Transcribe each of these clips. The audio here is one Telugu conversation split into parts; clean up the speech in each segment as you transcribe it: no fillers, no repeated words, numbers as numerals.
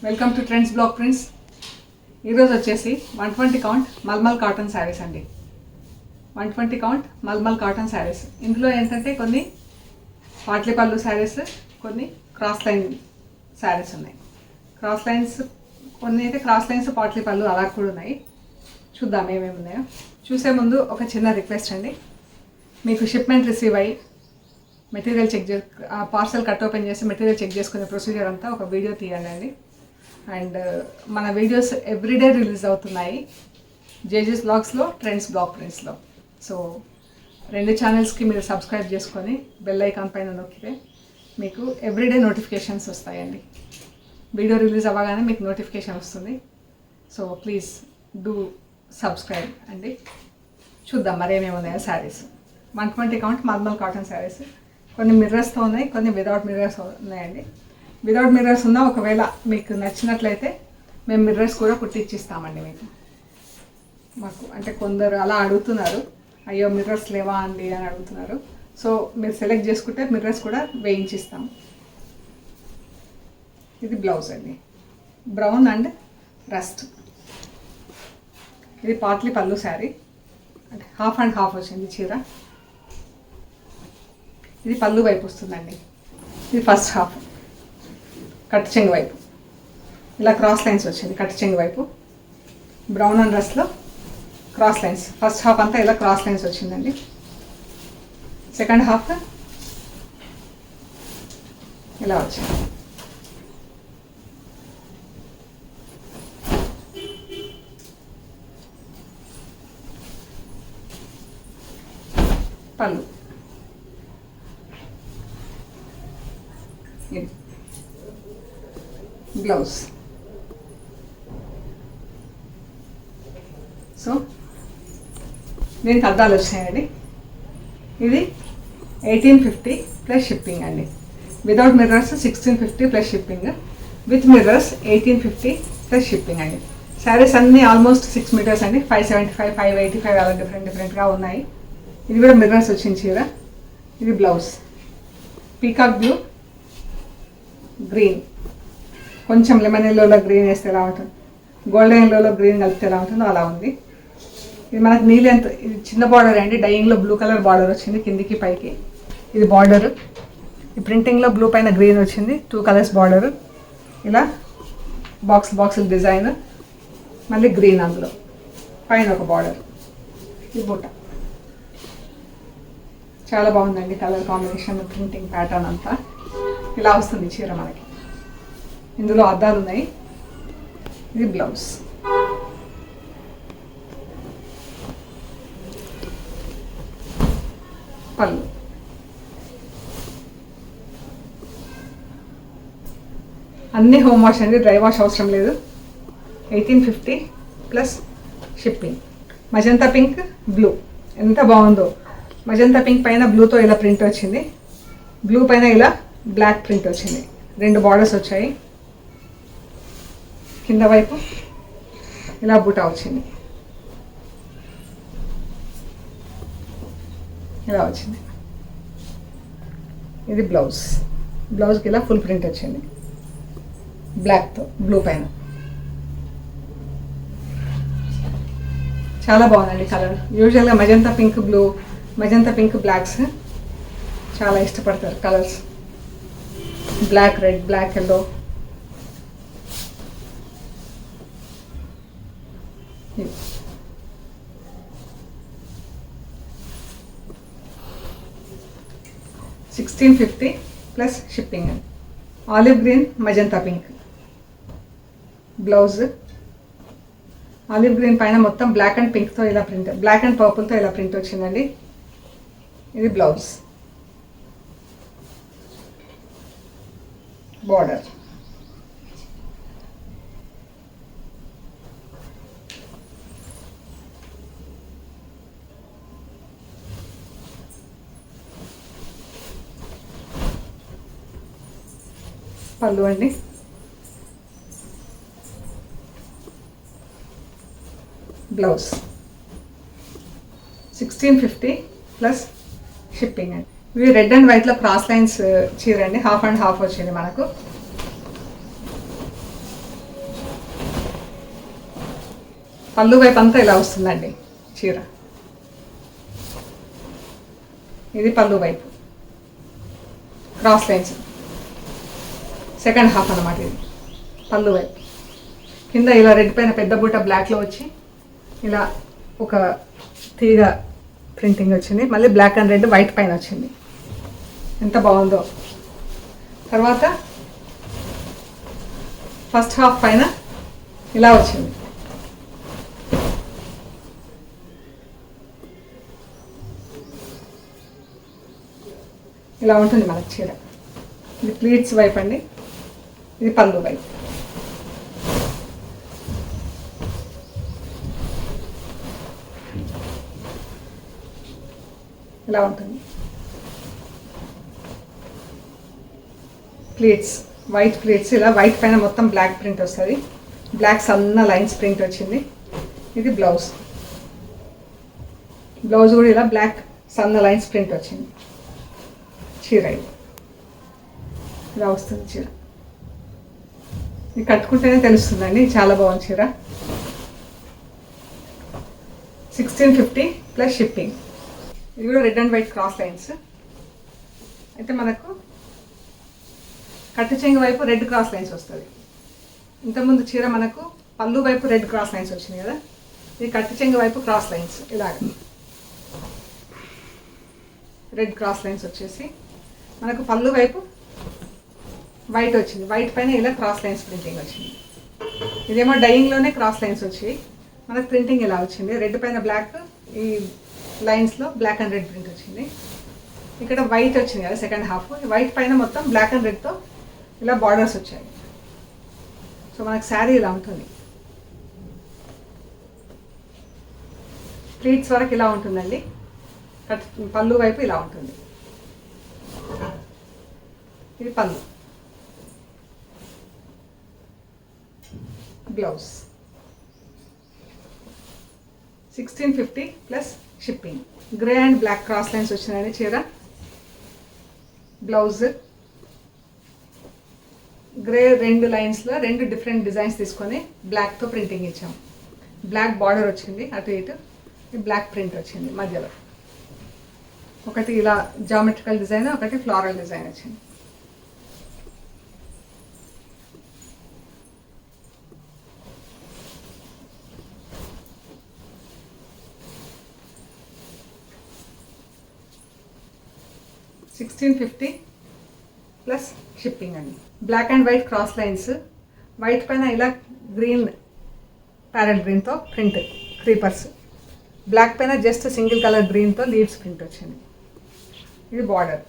Welcome to trends block prints. ఈరోజు వచ్చేసి 120 కౌంట్ మల్మల్ కాటన్ శారీస్ అండి. 120 కౌంట్ మల్మల్ కాటన్ శారీస్. ఇందులో ఏంటంటే కొన్ని పాట్లీ పళ్ళు శారీస్, కొన్ని క్రాస్ లైన్ శారీస్ ఉన్నాయి. క్రాస్ లైన్స్ కొన్ని అయితే క్రాస్ లైన్స్ పాట్లీ పళ్ళు అలా కూడా ఉన్నాయి. చూద్దాం ఏమేమి ఉన్నాయో. చూసే ముందు ఒక చిన్న రిక్వెస్ట్ అండి, మీకు షిప్మెంట్ రిసీవ్ అయ్యి మెటీరియల్ పార్సల్ కట్ ఓపెన్ చేసి మెటీరియల్ చెక్ చేసుకునే ప్రొసీజర్ అంతా ఒక వీడియో తీయండి అండి. అండ్ మన వీడియోస్ ఎవ్రీడే రిలీజ్ అవుతున్నాయి జేజెస్ బ్లాగ్స్లో, ట్రెండ్స్ బ్లాక్ ప్రింట్స్లో. సో రెండు ఛానల్స్కి మీరు సబ్స్క్రైబ్ చేసుకొని బెల్ ఐకాన్ పైన నొక్కితే మీకు ఎవ్రీడే నోటిఫికేషన్స్ వస్తాయండి. వీడియో రిలీజ్ అవ్వగానే మీకు నోటిఫికేషన్ వస్తుంది. సో ప్లీజ్ డూ సబ్స్క్రైబ్ అండి. చూద్దాం మరేమేమి ఉన్నాయో saris. 120 count mulmul cotton saris. కొన్ని మిర్రర్స్తో ఉన్నాయి, కొన్ని వితౌట్ మిర్రర్స్ ఉన్నాయండి. వితౌట్ మిర్రర్స్ ఉన్న ఒకవేళ మీకు నచ్చినట్లయితే మేము మిర్రర్స్ కూడా కుట్టించిస్తామండి మీకు. మాకు అంటే కొందరు అలా అడుగుతున్నారు, అయ్యో మిర్రర్స్ లేవా అండి అని అడుగుతున్నారు. సో మీరు సెలెక్ట్ చేసుకుంటే మిర్రర్స్ కూడా వేయించిస్తాము. ఇది బ్లౌజ్ అండి, బ్రౌన్ అండ్ రస్ట్. ఇది పాట్లీ పళ్ళు శారీ, అంటే హాఫ్ అండ్ హాఫ్ వచ్చింది చీర. ఇది పళ్ళు వైపు వస్తుందండి. ఇది ఫస్ట్ హాఫ్ కట్ చెంగు వైపు, ఇలా క్రాస్ లైన్స్ వచ్చింది. కట్ చెంగు వైపు బ్రౌన్ అండ్ రస్ట్లో క్రాస్ లైన్స్. ఫస్ట్ హాఫ్ అంతా ఇలా క్రాస్ లైన్స్ వచ్చిందండి. సెకండ్ హాఫ్ ఇలా వచ్చింది. పళ్ళు ఇది బ్లౌజ్. సో దీనికి అద్దాలు వచ్చాయండి. ఇది 1850 ప్లస్ షిప్పింగ్ అండి. Without mirrors 1650 plus shipping, with mirrors 1850 plus shipping అండి. శారీస్ అన్నీ ఆల్మోస్ట్ 6 మీటర్స్ అండి. 575, 585 అలా డిఫరెంట్గా ఉన్నాయి. ఇది కూడా మిర్రర్స్ వచ్చింది చీర. ఇది బ్లౌజ్ పీకాక్ బ్లూ, గ్రీన్, కొంచెం లెమన్ ఎల్లోలో గ్రీన్ వేస్తే ఎలా ఉంటుంది, గోల్డెన్ ఎల్లోలో గ్రీన్ కలిపితే ఎలా ఉంటుందో అలా ఉంది. ఇది మనకు నీళ్ళెంత, ఇది చిన్న బార్డర్ అండి. డైయింగ్లో బ్లూ కలర్ బార్డర్ వచ్చింది కిందికి పైకి. ఇది బార్డర్. ఈ ప్రింటింగ్లో బ్లూ పైన గ్రీన్ వచ్చింది, 2 కలర్స్ బార్డర్. ఇలా బాక్సులు డిజైన్, మళ్ళీ గ్రీన్ అందులో పైన ఒక బార్డర్. ఈ బూట చాలా బాగుందండి. కలర్ కాంబినేషన్, ప్రింటింగ్ ప్యాటర్న్ అంతా ఇలా వస్తుంది చీర మనకి. ఇందులో అద్దాలు ఉన్నాయి. ఇది బ్లౌజ్. పళ్ళు అన్నీ హోమ్ వాష్ అండి, డ్రై వాష్ అవసరం లేదు. 1850 plus shipping. Magenta pink, blue ఎంత బాగుందో. మజంతా పింక్ పైన బ్లూతో ఇలా ప్రింట్ వచ్చింది, బ్లూ పైన ఇలా బ్లాక్ ప్రింట్ వచ్చింది. 2 బార్డర్స్ వచ్చాయి. కింద వైపు ఇలా బూటా వచ్చింది, ఇలా వచ్చింది. ఇది బ్లౌజ్కి ఇలా ఫుల్ ప్రింట్ వచ్చింది బ్లాక్తో బ్లూ పైన. చాలా బాగుందండి కలర్. యూజువల్గా magenta pink blue, magenta pink blacks చాలా ఇష్టపడతారు colours. Black red, black yellow. $1650 plus shipping అండి. Olive green, magenta pink blouse. Olive green పైన మొత్తం బ్లాక్ అండ్ పింక్తో ఇలా ప్రింట్, బ్లాక్ అండ్ పర్పుల్తో ఇలా ప్రింట్ వచ్చిందండి. ఇది బ్లౌజ్, బార్డర్. పళ్ళు అండి. బ్లౌజ్ 1650 ప్లస్ షిప్పింగ్ అండి. ఇవి రెడ్ అండ్ వైట్లో క్రాస్ లైన్స్ చీర అండి. హాఫ్ అండ్ హాఫ్ వచ్చింది మనకు. పళ్ళు వైపు అంతా ఇలా వస్తుందండి చీర. ఇది పళ్ళు వైపు క్రాస్ లైన్స్, సెకండ్ హాఫ్ అన్నమాట. ఇది పళ్ళు వైపు కింద ఇలా రెడ్ పైన పెద్ద బూట బ్లాక్లో వచ్చి ఇలా ఒక తీగ ప్రింటింగ్ వచ్చింది. మళ్ళీ బ్లాక్ అండ్ రెడ్ వైట్ పైన వచ్చింది. ఎంత బాగుందో. తర్వాత ఫస్ట్ హాఫ్ పైన ఇలా వచ్చింది. ఇలా ఉంటుంది మనకు చీర. ఇది ప్లీట్స్ వైపు అండి, ఇది పళ్ళు వైపు. ఇలా ఉంటుంది. ప్లేట్స్, వైట్ ప్లేట్స్, ఇలా వైట్ పైన మొత్తం బ్లాక్ ప్రింట్ వస్తుంది. బ్లాక్ సన్న లైన్స్ ప్రింట్ వచ్చింది. ఇది బ్లౌజ్. బ్లౌజ్ కూడా ఇలా బ్లాక్ సన్న లైన్స్ ప్రింట్ వచ్చింది. చీర ఇలా వస్తుంది చీర. ఇది కట్టుకుంటేనే తెలుస్తుందండి, చాలా బాగుంది చీర. 1650 ప్లస్ షిప్పింగ్. ఇది కూడా red and white cross lines. అయితే మనకు కట్టు చెంగు వైపు రెడ్ క్రాస్ లైన్స్ వస్తుంది. ఇంతకుముందు చీర మనకు పళ్ళు వైపు రెడ్ క్రాస్ లైన్స్ వచ్చింది కదా, ఇది కట్టు చెంగు వైపు క్రాస్ లైన్స్. ఇలాగ రెడ్ క్రాస్ లైన్స్ వచ్చేసి మనకు పళ్ళు వైపు వైట్ వచ్చింది. వైట్ పైన ఇలా క్రాస్ లైన్స్ ప్రింటింగ్ వచ్చింది. ఇదేమో డైయింగ్లోనే క్రాస్ లైన్స్ వచ్చి మనకు ప్రింటింగ్ ఇలా వచ్చింది. రెడ్ పైన బ్లాక్, ఈ లైన్స్లో బ్లాక్ అండ్ రెడ్ ప్రింట్ వచ్చింది. ఇక్కడ వైట్ వచ్చింది కదా సెకండ్ హాఫ్. వైట్ పైన మొత్తం బ్లాక్ అండ్ రెడ్తో ఇలా బార్డర్స్ వచ్చాయి. సో మనకు శారీ ఇలా ఉంటుంది. ప్లీట్స్ వరకు ఇలా ఉంటుందండి. పళ్ళు వైపు ఇలా ఉంటుంది. ఇది పళ్ళు. Blouse 1650 plus shipping. Grey and black cross lines వచ్చినాయని చీర. బ్లౌజ్ గ్రే రెండు లైన్స్లో రెండు డిఫరెంట్ డిజైన్స్ తీసుకొని బ్లాక్తో ప్రింటింగ్ ఇచ్చాం. బ్లాక్ బార్డర్ వచ్చింది అటు ఇటు, బ్లాక్ ప్రింట్ వచ్చింది మధ్యలో. ఒకటి ఇలా జామెట్రికల్ డిజైన్, ఒకటి ఫ్లోరల్ డిజైన్ వచ్చింది. $1650 ప్లస్ షిప్పింగ్ అండి. Black and white cross lines, white పైన ఇలా గ్రీన్ ప్యారెట్ గ్రీన్తో ప్రింట్ క్రీపర్స్, బ్లాక్ పైన జస్ట్ సింగిల్ కలర్ గ్రీన్తో లీవ్స్ ప్రింట్ వచ్చింది. ఇది బార్డర్.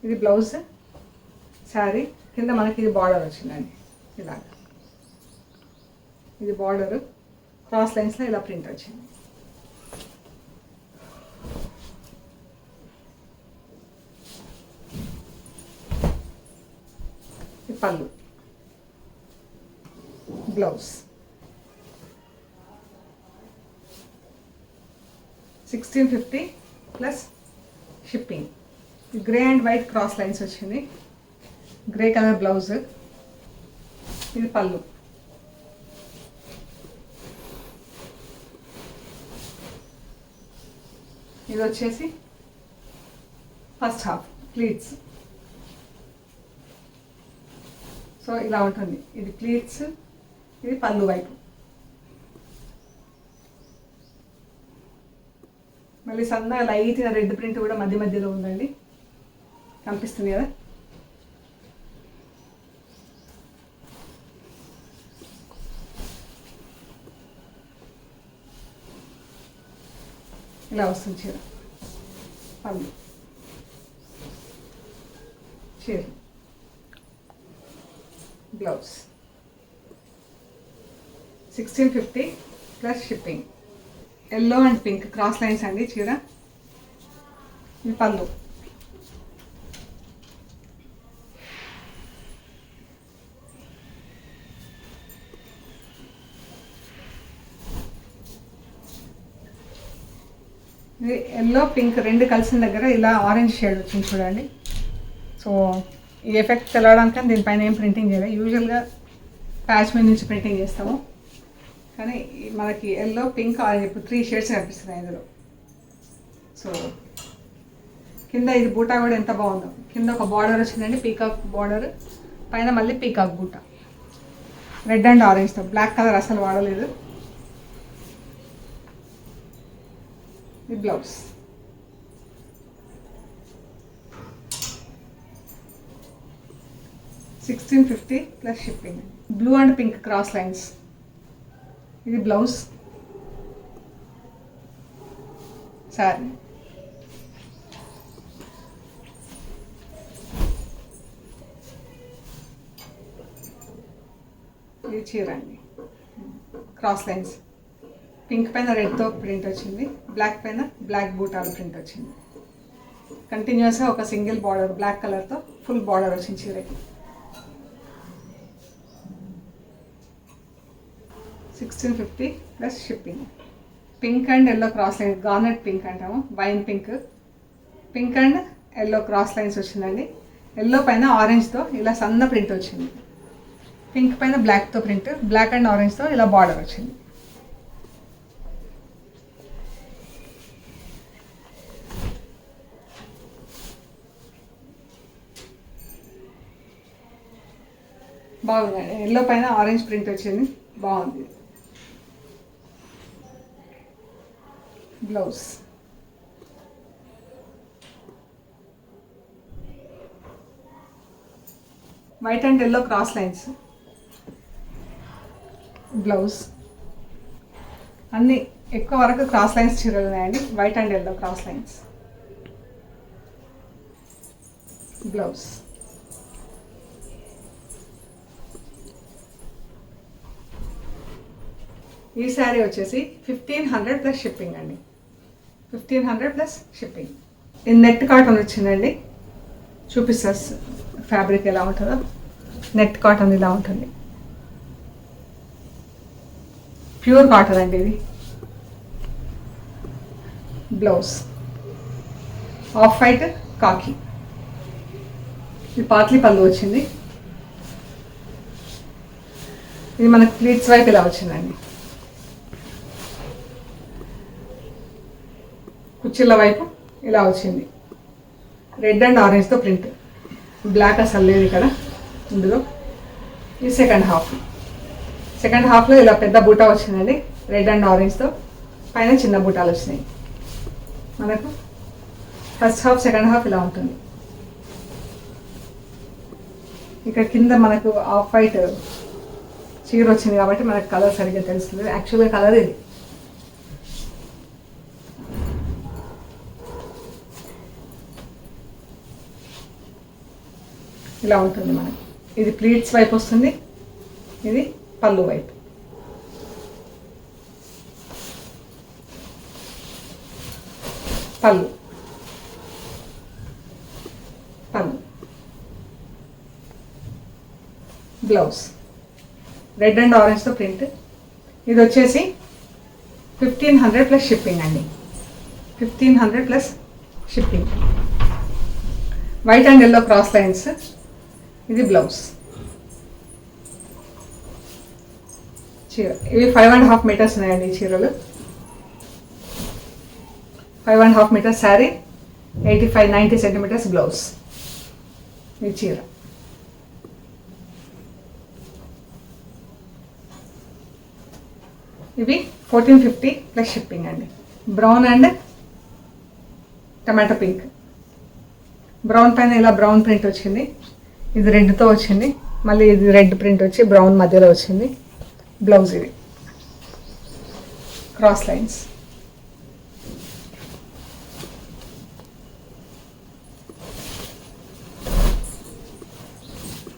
ఇది బ్లౌజ్. శారీ కింద మనకి ఇది బార్డర్ వచ్చిందండి ఇలాగ. ఇది బార్డరు, క్రాస్ లైన్స్లో ఇలా ప్రింట్ వచ్చింది. పళ్ళు, blouse 1650 plus shipping. Grey and white cross lines వచ్చింది. Grey colour blouse. ఇది పళ్ళు. ఇది వచ్చేసి ఫస్ట్ హాఫ్ ప్లీట్స్. సో ఇలా ఉంటుంది. ఇది ప్లీట్స్, ఇది పళ్ళు వైపు. మళ్ళీ సన్న లైట్ రెడ్ ప్రింట్ కూడా మధ్య మధ్యలో ఉందండి, కనిపిస్తుంది కదా. ఇలా వస్తుంది చీర. పళ్ళు, చీర, blouse 1650 plus shipping. Yellow and pink cross lines అండి చీర. ఇది పళ్ళు. ఇది ఎల్లో పింక్ రెండు కలిసిన దగ్గర ఇలా ఆరెంజ్ షేడ్ వచ్చింది చూడండి. సో ఈ ఎఫెక్ట్ తెలవడానికి దీనిపైన ఏం ప్రింటింగ్ చేయలేదు. యూజువల్గా ప్యాచ్ మీద నుంచి ప్రింటింగ్ చేస్తాము. కానీ మనకి ఎల్లో, పింక్, ఆరెంజ్ ఇప్పుడు 3 షేడ్స్ కనిపిస్తున్నాయి ఇందులో. సో కింద ఇది బూటా కూడా ఎంత బాగుందో. కింద ఒక బార్డర్ వచ్చిందండి, పీకాక్ బార్డర్, పైన మళ్ళీ పీకాక్ బూటా, రెడ్ అండ్ ఆరెంజ్తో. బ్లాక్ కలర్ అసలు వాడలేదు. ఇది blouse. $1650 plus shipping. Blue and pink cross lines. ఇది బ్లౌజ్. సారీ ఇది చీర అండి. Cross lines. పింక్ పైన రెడ్తో ప్రింట్ వచ్చింది, బ్లాక్ పైన బ్లాక్ బూటాలు ప్రింట్ వచ్చింది. కంటిన్యూస్గా ఒక సింగిల్ బార్డర్ బ్లాక్ కలర్తో ఫుల్ బార్డర్ వచ్చింది చీరకి. 1650 plus shipping. Pink and yellow cross lines, garnet pink అంటాము, wine pink. Pink and yellow cross lines వచ్చిందండి. ఎల్లో పైన ఆరెంజ్తో ఇలా సన్న ప్రింట్ వచ్చింది. పింక్ పైన బ్లాక్తో ప్రింట్, బ్లాక్ అండ్ ఆరెంజ్తో ఇలా బార్డర్ వచ్చింది. బాగుందండి. ఎల్లో పైన ఆరెంజ్ ప్రింట్ వచ్చింది, బాగుంది. Blouse. White and yellow cross lines. Blouse. అన్నీ ఎక్కువ వరకు క్రాస్ లైన్స్ చీరలు ఉన్నాయండి. White and yellow cross lines. Blouse. ఈ శారీ వచ్చేసి 1500 ప్లస్ షిప్పింగ్ అండి. 1500 ప్లస్ షిప్పింగ్. ఇది నెట్ కాటన్ వచ్చిందండి. చూపిస్తా ఫ్యాబ్రిక్ ఎలా ఉంటుందో. నెట్ కాటన్ ఇలా ఉంటుంది. ప్యూర్ కాటన్ అండి ఇది. బ్లౌజ్. ఆఫ్ వైట్ కాకి. ఇది పాట్లీ పళ్ళు వచ్చింది. ఇది మనకు ప్లీట్స్ వైపు ఇలా వచ్చిందండి. కుచ్చిళ్ళ వైపు ఇలా వచ్చింది. రెడ్ అండ్ ఆరెంజ్తో ప్రింట్. బ్లాక్ అసలు లేదు ఇక్కడ ఇందులో. ఇది సెకండ్ హాఫ్. సెకండ్ హాఫ్లో ఇలా పెద్ద బూటా వచ్చిందండి, రెడ్ అండ్ ఆరెంజ్తో. పైన చిన్న బూటాలు వచ్చినాయి. మనకు ఫస్ట్ హాఫ్, సెకండ్ హాఫ్ ఇలా ఉంటుంది. ఇక్కడ కింద మనకు ఆఫ్ వైట్ చీర వచ్చింది కాబట్టి మనకు కలర్ సరిగ్గా తెలుస్తుంది. యాక్చువల్గా కలర్ ఇది. ఇలా ఉంటుంది మనకి. ఇది ప్లీట్స్ వైపు వస్తుంది, ఇది పళ్ళు వైపు. పళ్ళు. పళ్ళు. బ్లౌజ్. రెడ్ అండ్ ఆరెంజ్తో ప్రింట్. ఇది వచ్చేసి 1500 ప్లస్ షిప్పింగ్ అండి. 1500 plus shipping. White and yellow cross lines. ఇది బ్లౌజ్. చీర. ఇవి 5.5 మీటర్స్ ఉన్నాయండి ఈ చీరలు. 5.5 మీటర్స్ శారీ, 85-90 సెంటీమీటర్స్ బ్లౌజ్. ఈ చీర. ఇవి 1450 ప్లస్ షిప్పింగ్ అండి. Brown and tomato pink. Brown పైన ఇలా బ్రౌన్ ప్రింట్ వచ్చింది. ఇది రెడ్తో వచ్చింది, మళ్ళీ ఇది రెడ్ ప్రింట్ వచ్చి బ్రౌన్ మధ్యలో వచ్చింది. బ్లౌజ్. ఇది క్రాస్ లైన్స్.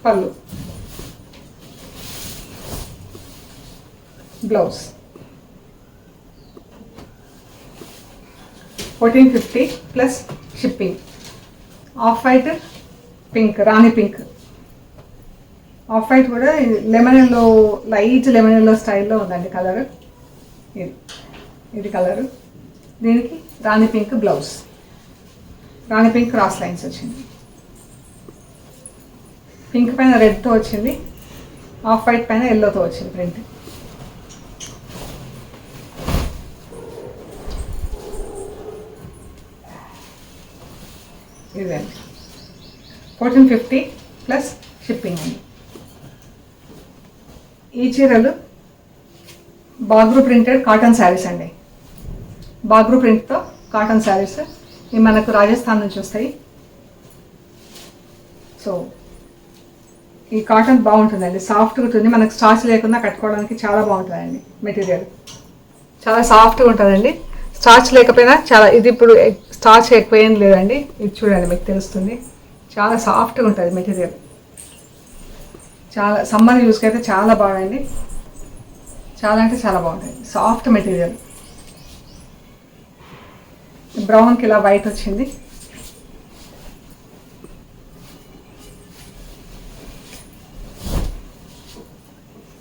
పళ్ళు. Blouse. 1450 plus shipping. Off white pink, rani pink. Off white కూడా lemon yellow, light lemon yellow స్టైల్లో ఉందండి కలర్. ఇది కలరు. దీనికి rani pink blouse. Rani pink cross lines వచ్చింది. పింక్ పైన రెడ్తో వచ్చింది, ఆఫ్ వైట్ పైన ఎల్లోతో వచ్చింది ప్రింట్. ఇదండి 1450 ప్లస్ షిప్పింగ్ అండి. ఈ చీరలు బాగ్రూ ప్రింటెడ్ కాటన్ శారీస్ అండి. బాగ్రూ ప్రింట్తో కాటన్ శారీస్ ఇవి మనకు రాజస్థాన్ నుంచి వస్తాయి. సో ఈ కాటన్ బాగుంటుందండి, సాఫ్ట్గా ఉంటుంది, మనకు స్టార్చ్ లేకుండా కట్టుకోవడానికి చాలా బాగుంటుందండి. మెటీరియల్ చాలా సాఫ్ట్గా ఉంటుందండి, స్టార్చ్ లేకపోయినా చాలా. ఇది ఇప్పుడు స్టార్చ్ ఎక్కువ ఏం లేదండి, ఇది చూడండి మీకు తెలుస్తుంది. చాలా సాఫ్ట్గా ఉంటుంది మెటీరియల్, చాలా సమ్మర్ యూస్కి అయితే చాలా బాగుందండి. చాలా అంటే చాలా బాగుంటుంది, సాఫ్ట్ మెటీరియల్. బ్రౌన్కి ఇలా వైట్ వచ్చింది.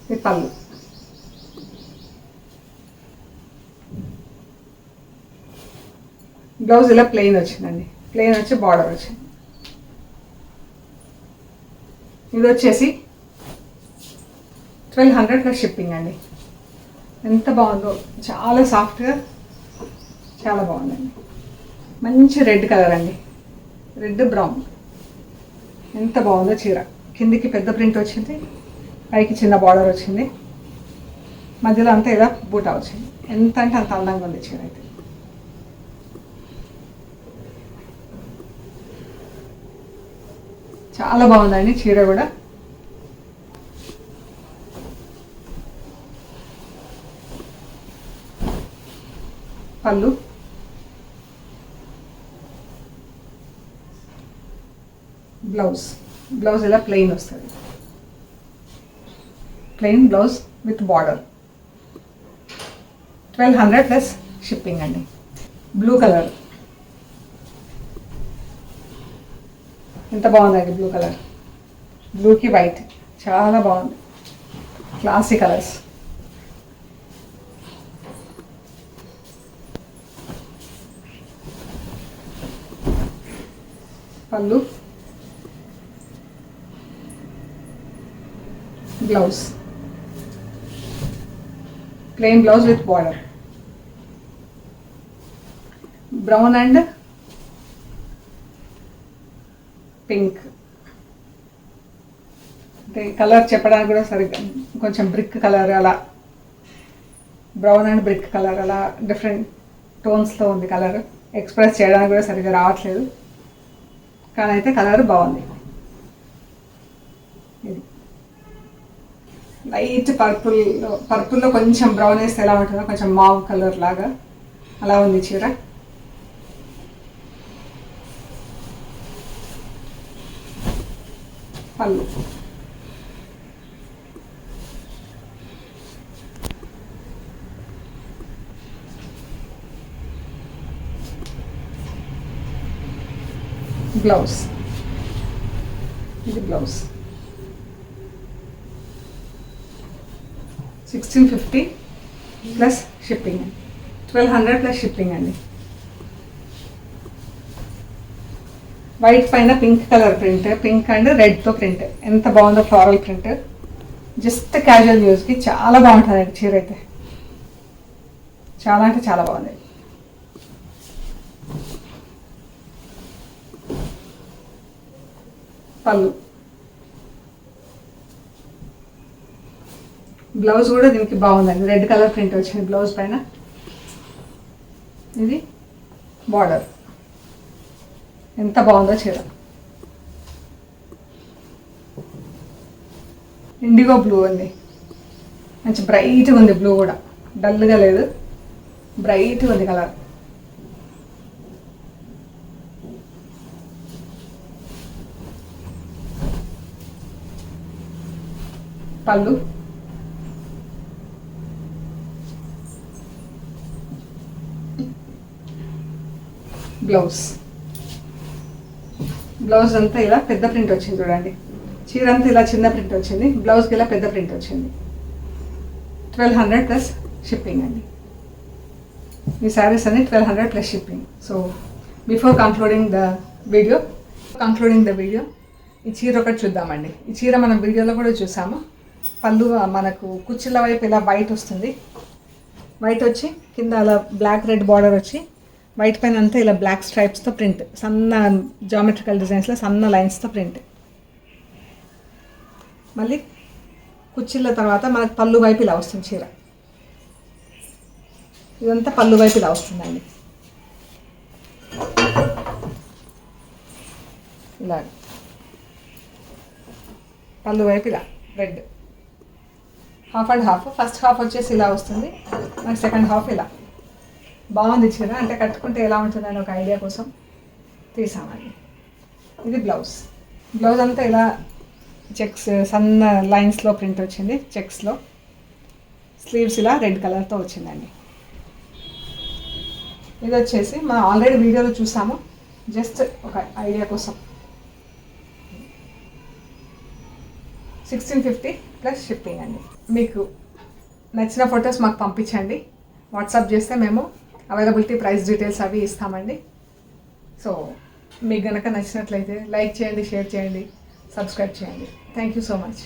ఇది పళ్ళు. బ్లౌజ్ ఇలా ప్లెయిన్ వచ్చిందండి, ప్లెయిన్ వచ్చి బార్డర్ వచ్చింది. ఇది వచ్చేసి 1200 ప్లస్ షిప్పింగ్ అండి. ఎంత బాగుందో, చాలా సాఫ్ట్గా, చాలా బాగుందండి. మంచి రెడ్ కలర్ అండి, రెడ్ బ్రౌన్. ఎంత బాగుందో చీర. కిందికి పెద్ద ప్రింట్ వచ్చింది, పైకి చిన్న బార్డర్ వచ్చింది, మధ్యలో అంతా ఇలా బూటా వచ్చింది. ఎంత అంటే అంత అందంగా ఉంది చీర అయితే. చాలా బాగుందండి చీర కూడా. పళ్ళు, బ్లౌజ్ ఇలా ప్లెయిన్ వస్తుంది, plain blouse with border. 1200 plus shipping అండి. బ్లూ కలర్ ఎంత బాగుందండి, బ్లూ కలర్, బ్లూకి వైట్ చాలా బాగుంది, క్లాసీ కలర్స్. పళ్ళు, blouse plain blouse with border. Brown and pink అంటే కలర్ చెప్పడానికి కూడా సరిగ్గా, కొంచెం బ్రిక్ కలర్ అలా, బ్రౌన్ అండ్ బ్రిక్ కలర్ అలా డిఫరెంట్ టోన్స్లో ఉంది కలర్. ఎక్స్ప్రెస్ చేయడానికి కూడా సరిగ్గా రావట్లేదు, కానీ అయితే కలర్ బాగుంది. ఇది లైట్ పర్పుల్లో కొంచెం బ్రౌన్ వేస్తే ఎలా ఉంటుందో, కొంచెం మావ్ కలర్ లాగా అలా ఉంది చీర. పళ్ళు, బ్లౌజ్, ఇది blouse. 1650 plus shipping, 1200 plus shipping అండి. వైట్ పైన pink colour print, pink and రెడ్తో ప్రింట్. ఎంత బాగుందో ఫ్లోరల్ ప్రింట్. జస్ట్ క్యాజువల్ యూస్కి చాలా బాగుంటుంది చీర అయితే, చాలా అంటే చాలా బాగుంది. పళ్ళు, బ్లౌజ్ కూడా దీనికి బాగుందండి, రెడ్ కలర్ ప్రింట్ వచ్చింది బ్లౌజ్ పైన. ఇది బార్డర్, ఎంత బాగుందో చీర. ఇండిగో బ్లూ అండి, మంచి బ్రైట్గా ఉంది బ్లూ కూడా, డల్గా లేదు, బ్రైట్గా ఉంది కలర్. పళ్ళు, బ్లౌజ్ అంతా ఇలా పెద్ద ప్రింట్ వచ్చింది చూడండి. చీర అంతా ఇలా చిన్న ప్రింట్ వచ్చింది, బ్లౌజ్కి ఇలా పెద్ద ప్రింట్ వచ్చింది. 1200 ప్లస్ షిప్పింగ్ అండి. ఈ శారీస్ అన్ని 1200 plus shipping. So before concluding the video ఈ చీర ఒకటి చూద్దామండి. ఈ చీర మనం వీడియోలో కూడా చూసాము, పళ్ళు మనకు కుర్చీల వైపు ఇలా వైట్ వస్తుంది. వైట్ వచ్చి కింద అలా బ్లాక్ రెడ్ బార్డర్ వచ్చి వైట్ పైన అంతా ఇలా బ్లాక్ స్ట్రైప్స్తో ప్రింట్, సన్న జామెట్రికల్ డిజైన్స్లో సన్న లైన్స్తో ప్రింట్. మళ్ళీ కుర్చీల తర్వాత మనకు పళ్ళు వైపు ఇలా వస్తుంది చీర. ఇదంతా పళ్ళు వైపు ఇలా వస్తుందండి. ఇలా పళ్ళు వైపు ఇలా red, half and half. First half వచ్చేసి ఇలా వస్తుంది, మనకి సెకండ్ హాఫ్ ఇలా. బాగుంది చీర, అంటే కట్టుకుంటే ఎలా ఉంటుందని ఒక ఐడియా కోసం తీసామండి. ఇది బ్లౌజ్. బ్లౌజ్ అంతా ఇలా చెక్స్ సన్న లైన్స్లో ప్రింట్ వచ్చింది చెక్స్లో. స్లీవ్స్ ఇలా రెడ్ కలర్తో వచ్చిందండి. ఇది వచ్చేసి మనం ఆల్రెడీ వీడియోలో చూసాము, జస్ట్ ఒక ఐడియా కోసం. 1650 ప్లస్ షిప్పింగ్ అండి. మీకు నచ్చిన ఫొటోస్ మాకు పంపించండి, వాట్సాప్ చేస్తే మేము అవైలబిలిటీ, ప్రైస్ డీటెయిల్స్ అవి ఇస్తామండి. సో మీకు కనుక నచ్చినట్లయితే లైక్ చేయండి, షేర్ చేయండి, సబ్స్క్రైబ్ చేయండి. Thank you so much.